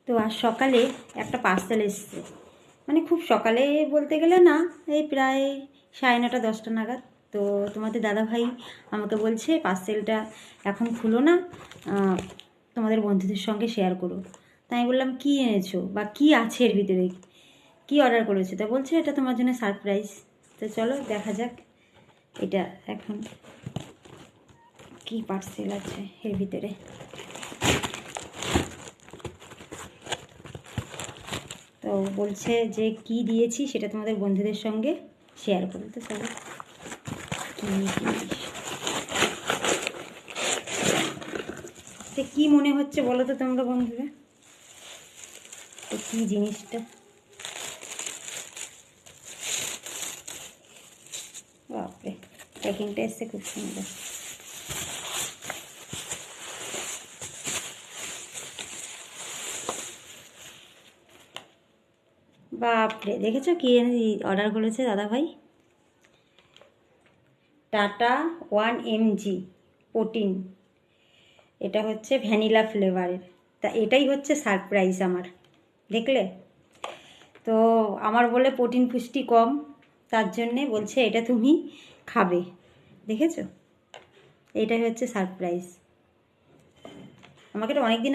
তো আজ সকালে একটা পার্সেল এসছে, মানে খুব সকালে বলতে গেলে না, এই প্রায় 9:30 10টা নাগাদ। তো তোমাদের দাদাভাই আমাকে বলছে পার্সেলটা এখন খুলো না, তোমাদের বন্ধুদের সঙ্গে শেয়ার করো। তাই আমি বললাম কী এনেছো বা কী আছে এর ভিতরে, কী অর্ডার করেছো? তা বলছে এটা তোমার জন্য সারপ্রাইজ। তো চলো দেখা যাক এটা এখন কী পার্সেল আছে এর ভিতরে। তো বলছে যে কি দিয়েছি সেটা তোমাদের বন্ধুদের সঙ্গে শেয়ার করো। তো চলো কী জিনিস, তো কী মনে হচ্ছে বলো তো তোমরা বন্ধুরা, তো কী জিনিসটা? বাপরে, প্যাকিংটা এসছে খুব সুন্দর। বাপরে, দেখেছো কি অর্ডার করেছে দাদাভাই? টাটা 1mg প্রোটিন, এটা হচ্ছে ভ্যানিলা ফ্লেভারের। তা এটাই হচ্ছে সারপ্রাইজ আমার, দেখলে তো? আমার বলে প্রোটিন পুষ্টি কম, তার জন্যে বলছে এটা তুমি খাবে, দেখেছো? এটাই হচ্ছে সারপ্রাইজ। আমাকে তো অনেক দিন